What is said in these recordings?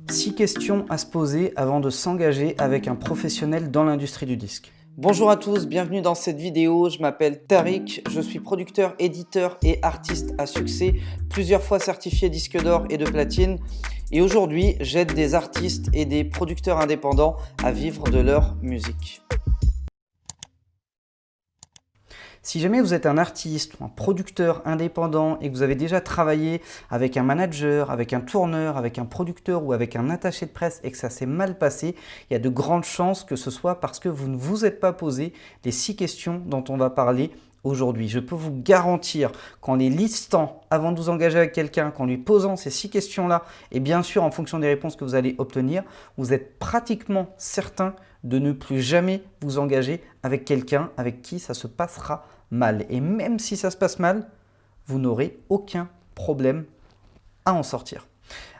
6 questions à se poser avant de s'engager avec un professionnel dans l'industrie du disque. Bonjour à tous, bienvenue dans cette vidéo. Je m'appelle Tariq, je suis producteur, éditeur et artiste à succès, plusieurs fois certifié disque d'or et de platine. Et aujourd'hui, j'aide des artistes et des producteurs indépendants à vivre de leur musique. Si jamais vous êtes un artiste ou un producteur indépendant et que vous avez déjà travaillé avec un manager, avec un tourneur, avec un producteur ou avec un attaché de presse et que ça s'est mal passé, il y a de grandes chances que ce soit parce que vous ne vous êtes pas posé les 6 questions dont on va parler aujourd'hui. Je peux vous garantir qu'en les listant avant de vous engager avec quelqu'un, qu'en lui posant ces 6 questions-là, et bien sûr en fonction des réponses que vous allez obtenir, vous êtes pratiquement certain de ne plus jamais vous engager avec quelqu'un avec qui ça se passera mal. Et même si ça se passe mal, vous n'aurez aucun problème à en sortir.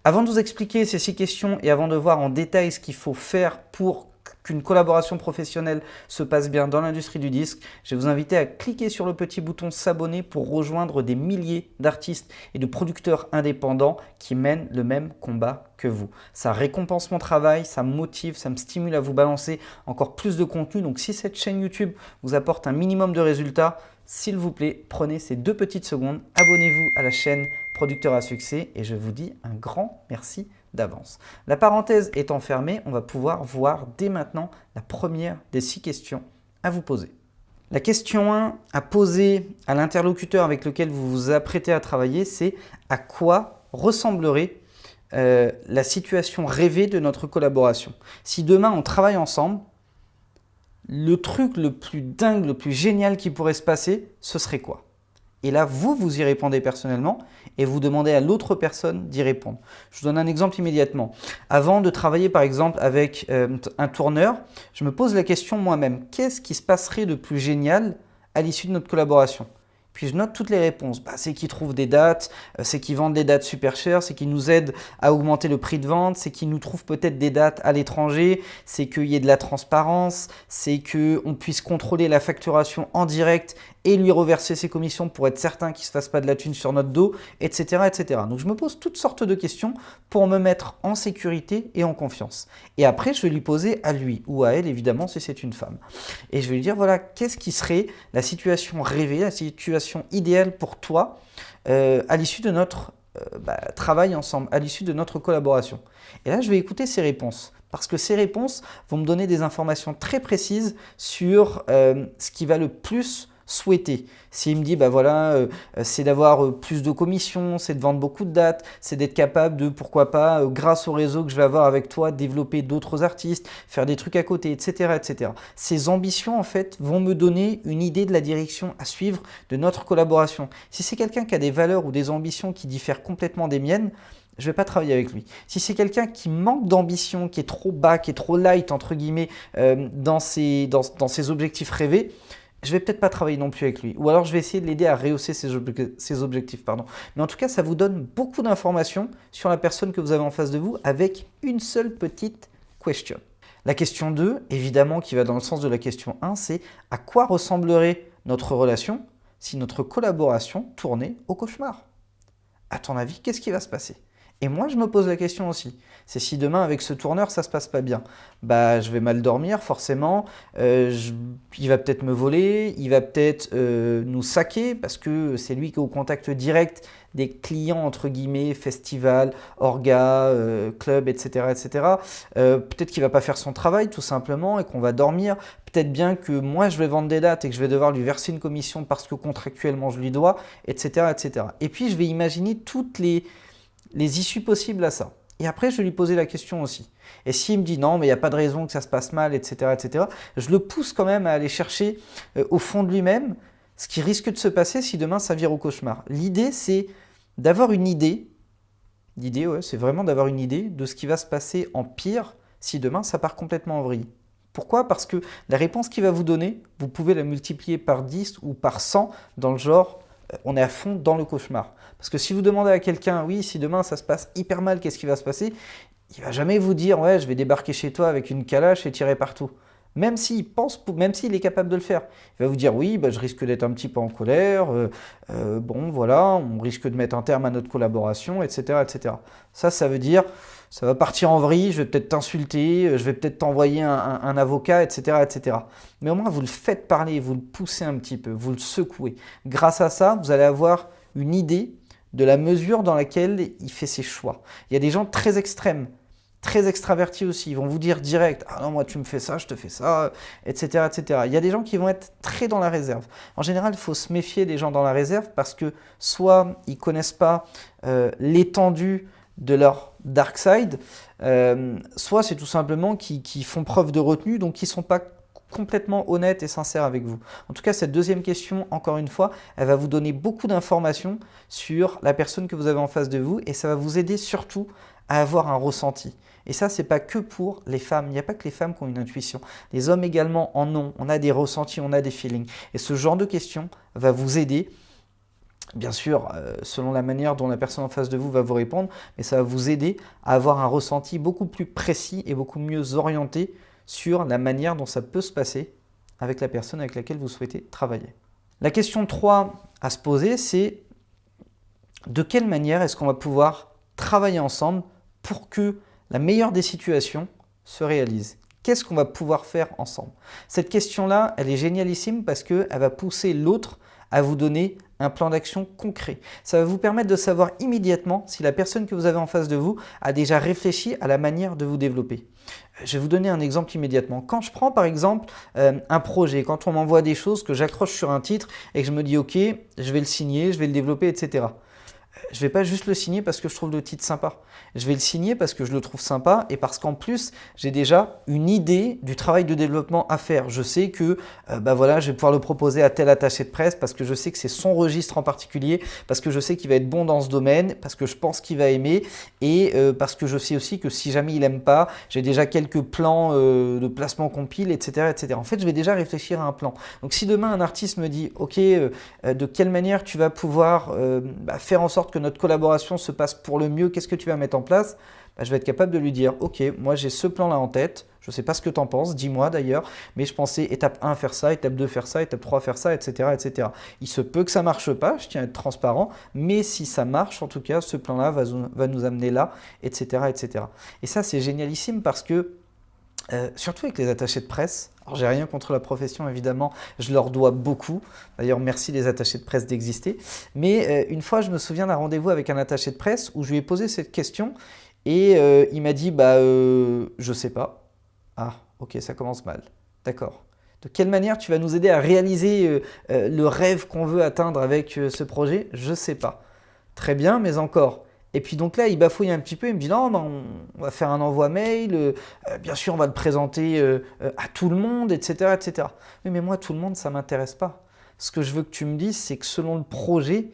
Avant de vous expliquer ces 6 questions et avant de voir en détail ce qu'il faut faire pour qu'une collaboration professionnelle se passe bien dans l'industrie du disque, je vais vous inviter à cliquer sur le petit bouton s'abonner pour rejoindre des milliers d'artistes et de producteurs indépendants qui mènent le même combat que vous. Ça récompense mon travail, ça me motive, ça me stimule à vous balancer encore plus de contenu. Donc si cette chaîne YouTube vous apporte un minimum de résultats, s'il vous plaît, prenez ces 2 petites secondes, abonnez-vous à la chaîne Producteur à succès et je vous dis un grand merci d'avance. La parenthèse étant fermée, on va pouvoir voir dès maintenant la première des 6 questions à vous poser. La question 1 à poser à l'interlocuteur avec lequel vous vous apprêtez à travailler, c'est à quoi ressemblerait la situation rêvée de notre collaboration. Si demain on travaille ensemble, le truc le plus dingue, le plus génial qui pourrait se passer, ce serait quoi? Et là, vous y répondez personnellement et vous demandez à l'autre personne d'y répondre. Je vous donne un exemple immédiatement. Avant de travailler par exemple avec un tourneur, je me pose la question moi-même, qu'est-ce qui se passerait de plus génial à l'issue de notre collaboration? Puis je note toutes les réponses. C'est qu'ils trouvent des dates, c'est qu'ils vendent des dates super chères, c'est qu'ils nous aident à augmenter le prix de vente, c'est qu'ils nous trouvent peut-être des dates à l'étranger, c'est qu'il y ait de la transparence, c'est qu'on puisse contrôler la facturation en direct et lui reverser ses commissions pour être certain qu'il ne se fasse pas de la thune sur notre dos, etc., etc. Donc je me pose toutes sortes de questions pour me mettre en sécurité et en confiance. Et après, je vais lui poser à lui ou à elle, évidemment, si c'est une femme. Et je vais lui dire, voilà, qu'est-ce qui serait la situation rêvée, la situation idéale pour toi à l'issue de notre travail ensemble, à l'issue de notre collaboration. Et là, je vais écouter ses réponses. Parce que ces réponses vont me donner des informations très précises sur ce qui va le plus souhaiter. S'il me dit, c'est d'avoir plus de commissions, c'est de vendre beaucoup de dates, c'est d'être capable de, pourquoi pas, grâce au réseau que je vais avoir avec toi, développer d'autres artistes, faire des trucs à côté, etc., etc. Ces ambitions, en fait, vont me donner une idée de la direction à suivre de notre collaboration. Si c'est quelqu'un qui a des valeurs ou des ambitions qui diffèrent complètement des miennes, je ne vais pas travailler avec lui. Si c'est quelqu'un qui manque d'ambition, qui est trop bas, qui est trop light, entre guillemets, dans ses objectifs rêvés, je vais peut-être pas travailler non plus avec lui. Ou alors je vais essayer de l'aider à rehausser ses objectifs. Mais en tout cas, ça vous donne beaucoup d'informations sur la personne que vous avez en face de vous avec une seule petite question. La question 2, évidemment, qui va dans le sens de la question 1, c'est à quoi ressemblerait notre relation si notre collaboration tournait au cauchemar? À ton avis, qu'est-ce qui va se passer? Et moi, je me pose la question aussi. C'est si demain, avec ce tourneur, ça ne se passe pas bien. Je vais mal dormir, forcément. Il va peut-être me voler, il va peut-être nous saquer parce que c'est lui qui est au contact direct des clients, entre guillemets, festivals, orgas, clubs, etc. etc. Peut-être qu'il ne va pas faire son travail, tout simplement, et qu'on va dormir. Peut-être bien que moi, je vais vendre des dates et que je vais devoir lui verser une commission parce que contractuellement, je lui dois, etc. etc. Et puis, je vais imaginer toutes les issues possibles à ça. Et après, je vais lui poser la question aussi. Et s'il me dit non, mais il n'y a pas de raison que ça se passe mal, etc., etc., je le pousse quand même à aller chercher au fond de lui-même ce qui risque de se passer si demain ça vire au cauchemar. L'idée, c'est d'avoir une idée. L'idée, c'est vraiment d'avoir une idée de ce qui va se passer en pire si demain ça part complètement en vrille. Pourquoi? Parce que la réponse qu'il va vous donner, vous pouvez la multiplier par 10 ou par 100 dans le genre on est à fond dans le cauchemar. Parce que si vous demandez à quelqu'un, oui, si demain ça se passe hyper mal, qu'est-ce qui va se passer? Il ne va jamais vous dire, ouais, je vais débarquer chez toi avec une calache et tirer partout. Même s'il est capable de le faire. Il va vous dire, oui, je risque d'être un petit peu en colère, on risque de mettre un terme à notre collaboration, etc. etc. Ça veut dire, ça va partir en vrille, je vais peut-être t'insulter, je vais peut-être t'envoyer un avocat, etc., etc. Mais au moins, vous le faites parler, vous le poussez un petit peu, vous le secouez. Grâce à ça, vous allez avoir une idée de la mesure dans laquelle il fait ses choix. Il y a des gens très extrêmes, très extravertis aussi. Ils vont vous dire direct, ah non, moi tu me fais ça, je te fais ça, etc., etc. Il y a des gens qui vont être très dans la réserve. En général, il faut se méfier des gens dans la réserve parce que soit ils ne connaissent pas l'étendue de leur dark side, soit c'est tout simplement qu'ils font preuve de retenue, donc ils ne sont pas complètement honnêtes et sincères avec vous. En tout cas, cette deuxième question, encore une fois, elle va vous donner beaucoup d'informations sur la personne que vous avez en face de vous et ça va vous aider surtout à avoir un ressenti. Et ça, c'est pas que pour les femmes. Il n'y a pas que les femmes qui ont une intuition. Les hommes également en ont. On a des ressentis, on a des feelings. Et ce genre de questions va vous aider, bien sûr, selon la manière dont la personne en face de vous va vous répondre, mais ça va vous aider à avoir un ressenti beaucoup plus précis et beaucoup mieux orienté sur la manière dont ça peut se passer avec la personne avec laquelle vous souhaitez travailler. La question 3 à se poser, c'est de quelle manière est-ce qu'on va pouvoir travailler ensemble pour que la meilleure des situations se réalise? Qu'est-ce qu'on va pouvoir faire ensemble? Cette question-là, elle est génialissime parce qu'elle va pousser l'autre à vous donner un plan d'action concret. Ça va vous permettre de savoir immédiatement si la personne que vous avez en face de vous a déjà réfléchi à la manière de vous développer. Je vais vous donner un exemple immédiatement. Quand je prends par exemple un projet, quand on m'envoie des choses que j'accroche sur un titre et que je me dis ok, je vais le signer, je vais le développer, etc. Je ne vais pas juste le signer parce que je trouve le titre sympa. Je vais le signer parce que je le trouve sympa et parce qu'en plus, j'ai déjà une idée du travail de développement à faire. Je sais que voilà, je vais pouvoir le proposer à tel attaché de presse parce que je sais que c'est son registre en particulier, parce que je sais qu'il va être bon dans ce domaine, parce que je pense qu'il va aimer et parce que je sais aussi que si jamais il n'aime pas, j'ai déjà quelques plans de placement compile, etc., etc. En fait, je vais déjà réfléchir à un plan. Donc si demain un artiste me dit « Ok, de quelle manière tu vas pouvoir faire en sorte que notre collaboration se passe pour le mieux, qu'est-ce que tu vas mettre en place ?» Je vais être capable de lui dire « Ok, moi j'ai ce plan-là en tête, je ne sais pas ce que tu en penses, dis-moi d'ailleurs, mais je pensais étape 1 faire ça, étape 2 faire ça, étape 3 faire ça, etc. etc. » Il se peut que ça ne marche pas, je tiens à être transparent, mais si ça marche, en tout cas, ce plan-là va nous amener là, etc. etc. Et ça, c'est génialissime parce que surtout avec les attachés de presse, alors j'ai rien contre la profession évidemment, je leur dois beaucoup, d'ailleurs merci les attachés de presse d'exister, mais une fois je me souviens d'un rendez-vous avec un attaché de presse où je lui ai posé cette question et il m'a dit je sais pas. Ah ok, ça commence mal, d'accord. De quelle manière tu vas nous aider à réaliser le rêve qu'on veut atteindre avec ce projet? Je sais pas. Très bien, mais encore. Et puis donc là, il bafouille un petit peu, il me dit non, on va faire un envoi mail, bien sûr on va le présenter à tout le monde, etc., etc. Oui, mais moi, tout le monde, ça ne m'intéresse pas. Ce que je veux que tu me dises, c'est que selon le projet,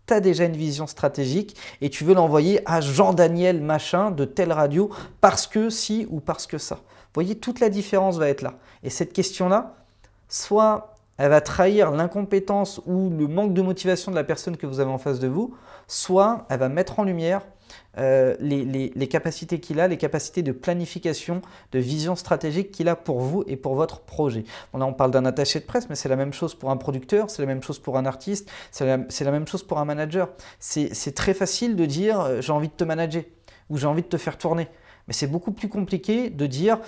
tu as déjà une vision stratégique et tu veux l'envoyer à Jean-Daniel machin de telle radio parce que si ou parce que ça. Vous voyez, toute la différence va être là. Et cette question-là, soit elle va trahir l'incompétence ou le manque de motivation de la personne que vous avez en face de vous, soit elle va mettre en lumière les capacités qu'il a, les capacités de planification, de vision stratégique qu'il a pour vous et pour votre projet. Bon, là, on parle d'un attaché de presse, mais c'est la même chose pour un producteur, c'est la même chose pour un artiste, c'est la même chose pour un manager. C'est très facile de dire « j'ai envie de te manager » ou « j'ai envie de te faire tourner ». Mais c'est beaucoup plus compliqué de dire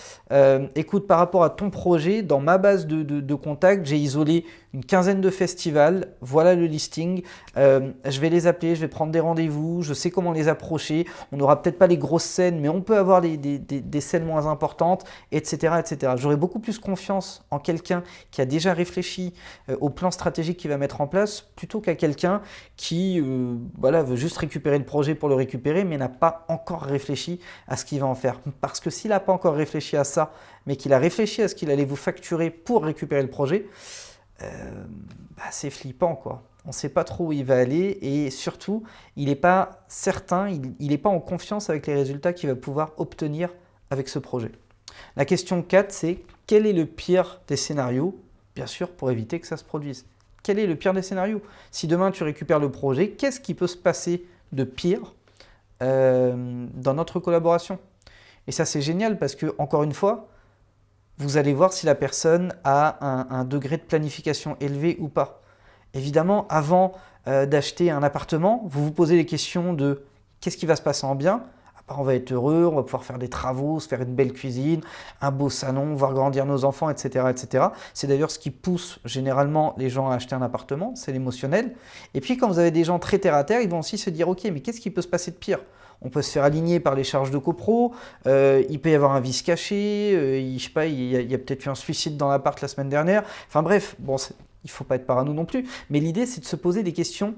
écoute, par rapport à ton projet, dans ma base de contacts, j'ai isolé une quinzaine de festivals, voilà le listing, je vais les appeler, je vais prendre des rendez-vous, je sais comment les approcher, on n'aura peut-être pas les grosses scènes, mais on peut avoir des scènes moins importantes, etc. etc. J'aurai beaucoup plus confiance en quelqu'un qui a déjà réfléchi au plan stratégique qu'il va mettre en place, plutôt qu'à quelqu'un qui veut juste récupérer le projet pour le récupérer, mais n'a pas encore réfléchi à ce qu'il va en faire. Parce que s'il n'a pas encore réfléchi à ça, mais qu'il a réfléchi à ce qu'il allait vous facturer pour récupérer le projet, c'est flippant quoi. On ne sait pas trop où il va aller et surtout, il n'est pas certain, il n'est pas en confiance avec les résultats qu'il va pouvoir obtenir avec ce projet. La question 4, c'est quel est le pire des scénarios, bien sûr, pour éviter que ça se produise. Quel est le pire des scénarios? Si demain tu récupères le projet, qu'est-ce qui peut se passer de pire dans notre collaboration? Et ça, c'est génial parce que, encore une fois, vous allez voir si la personne a un degré de planification élevé ou pas. Évidemment, avant d'acheter un appartement, vous vous posez les questions de qu'est-ce qui va se passer en bien. bah, on va être heureux, on va pouvoir faire des travaux, se faire une belle cuisine, un beau salon, voir grandir nos enfants, etc. etc. C'est d'ailleurs ce qui pousse généralement les gens à acheter un appartement, c'est l'émotionnel. Et puis quand vous avez des gens très terre à terre, ils vont aussi se dire, ok, mais qu'est-ce qui peut se passer de pire? On peut se faire aligner par les charges de copro, il peut y avoir un vice caché, je sais pas, il y a peut-être eu un suicide dans l'appart la semaine dernière. Enfin bref, bon, il ne faut pas être parano non plus, mais l'idée c'est de se poser des questions.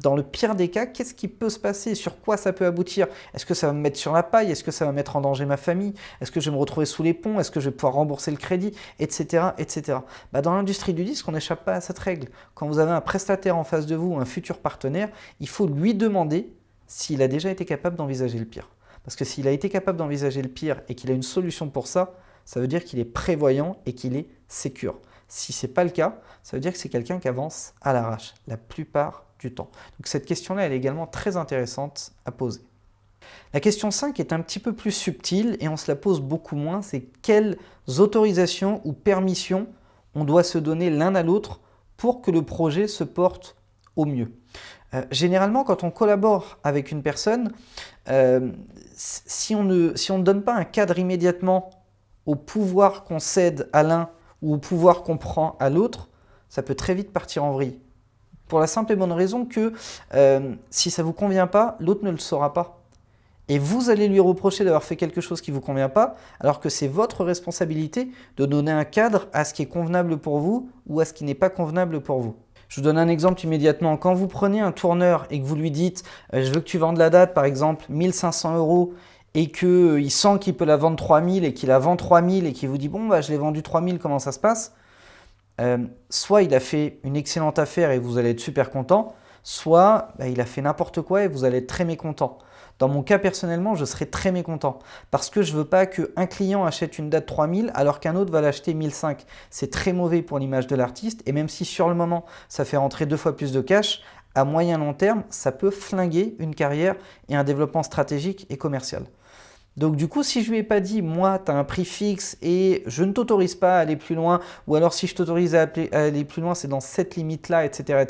Dans le pire des cas, qu'est-ce qui peut se passer? Sur quoi ça peut aboutir? Est-ce que ça va me mettre sur la paille? Est-ce que ça va mettre en danger ma famille? Est-ce que je vais me retrouver sous les ponts? Est-ce que je vais pouvoir rembourser le crédit? Etc. etc. Bah, dans l'industrie du disque, on n'échappe pas à cette règle. Quand vous avez un prestataire en face de vous, un futur partenaire, il faut lui demander s'il a déjà été capable d'envisager le pire. Parce que s'il a été capable d'envisager le pire et qu'il a une solution pour ça, ça veut dire qu'il est prévoyant et qu'il est sécure. Si ce n'est pas le cas, ça veut dire que c'est quelqu'un qui avance à l'arrache la plupart du temps. Donc cette question-là, elle est également très intéressante à poser. La question 5 est un petit peu plus subtile et on se la pose beaucoup moins, c'est quelles autorisations ou permissions on doit se donner l'un à l'autre pour que le projet se porte au mieux. Généralement, quand on collabore avec une personne, si on ne donne pas un cadre immédiatement au pouvoir qu'on cède à l'un ou au pouvoir qu'on prend à l'autre, ça peut très vite partir en vrille. Pour la simple et bonne raison que si ça ne vous convient pas, l'autre ne le saura pas. Et vous allez lui reprocher d'avoir fait quelque chose qui ne vous convient pas, alors que c'est votre responsabilité de donner un cadre à ce qui est convenable pour vous ou à ce qui n'est pas convenable pour vous. Je vous donne un exemple immédiatement. Quand vous prenez un tourneur et que vous lui dites « je veux que tu vendes la date, par exemple, 1500 € » et qu'il sent qu'il peut la vendre 3000 et qu'il la vend 3000 et qu'il vous dit « bon, bah, je l'ai vendu 3000, comment ça se passe ?» Soit il a fait une excellente affaire et vous allez être super content, soit il a fait n'importe quoi et vous allez être très mécontent. Dans mon cas personnellement, je serais très mécontent parce que je ne veux pas qu'un client achète une date 3000 alors qu'un autre va l'acheter 1005. C'est très mauvais pour l'image de l'artiste et même si sur le moment ça fait rentrer 2 fois plus de cash, à moyen long terme, ça peut flinguer une carrière et un développement stratégique et commercial. Donc du coup, si je ne lui ai pas dit, moi, tu as un prix fixe et je ne t'autorise pas à aller plus loin, ou alors si je t'autorise à aller plus loin, c'est dans cette limite-là, etc.,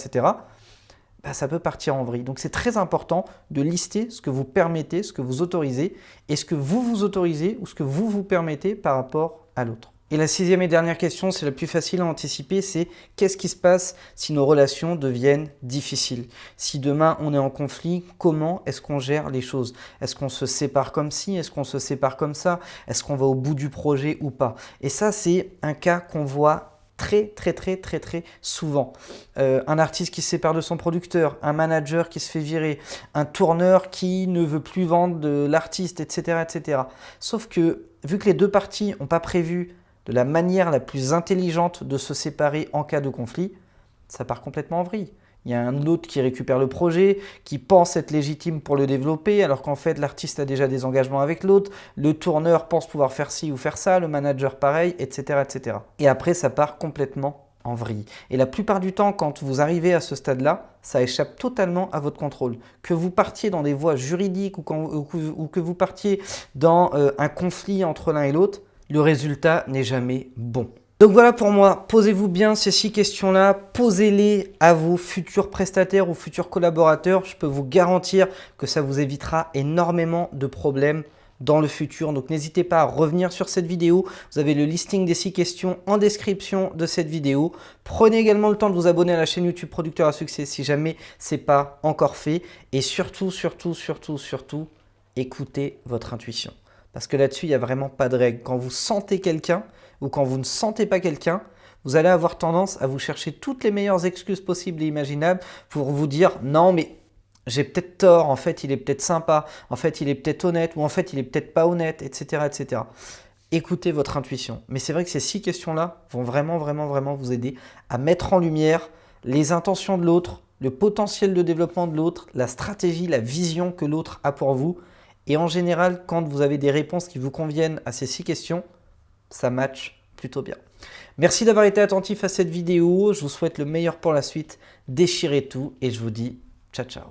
bah, ça peut partir en vrille. Donc c'est très important de lister ce que vous permettez, ce que vous autorisez, et ce que vous vous autorisez ou ce que vous vous permettez par rapport à l'autre. Et la 6e et dernière question, c'est la plus facile à anticiper, c'est qu'est-ce qui se passe si nos relations deviennent difficiles? Si demain on est en conflit, comment est-ce qu'on gère les choses? Est-ce qu'on se sépare comme ci? Est-ce qu'on se sépare comme ça? Est-ce qu'on va au bout du projet ou pas? Et ça, c'est un cas qu'on voit très souvent. Un artiste qui se sépare de son producteur, un manager qui se fait virer, un tourneur qui ne veut plus vendre de l'artiste, etc., etc. Sauf que, vu que les deux parties n'ont pas prévu de la manière la plus intelligente de se séparer en cas de conflit, ça part complètement en vrille. Il y a un autre qui récupère le projet, qui pense être légitime pour le développer, alors qu'en fait l'artiste a déjà des engagements avec l'autre, le tourneur pense pouvoir faire ci ou faire ça, le manager pareil, etc. etc. Et après ça part complètement en vrille. Et la plupart du temps, quand vous arrivez à ce stade-là, ça échappe totalement à votre contrôle. Que vous partiez dans des voies juridiques ou que vous partiez dans un conflit entre l'un et l'autre, le résultat n'est jamais bon. Donc voilà pour moi, posez-vous bien ces 6 questions-là, posez-les à vos futurs prestataires ou futurs collaborateurs. Je peux vous garantir que ça vous évitera énormément de problèmes dans le futur. Donc n'hésitez pas à revenir sur cette vidéo. Vous avez le listing des 6 questions en description de cette vidéo. Prenez également le temps de vous abonner à la chaîne YouTube Producteur à Succès si jamais ce n'est pas encore fait. Et surtout, écoutez votre intuition. Parce que là-dessus, il n'y a vraiment pas de règle. Quand vous sentez quelqu'un ou quand vous ne sentez pas quelqu'un, vous allez avoir tendance à vous chercher toutes les meilleures excuses possibles et imaginables pour vous dire « non, mais j'ai peut-être tort, en fait, il est peut-être sympa, en fait, il est peut-être honnête ou en fait, il est peut-être pas honnête, etc. etc. » Écoutez votre intuition. Mais c'est vrai que ces 6 questions-là vont vraiment vous aider à mettre en lumière les intentions de l'autre, le potentiel de développement de l'autre, la stratégie, la vision que l'autre a pour vous. Et en général, quand vous avez des réponses qui vous conviennent à ces 6 questions, ça match plutôt bien. Merci d'avoir été attentif à cette vidéo. Je vous souhaite le meilleur pour la suite. Déchirez tout et je vous dis ciao, ciao.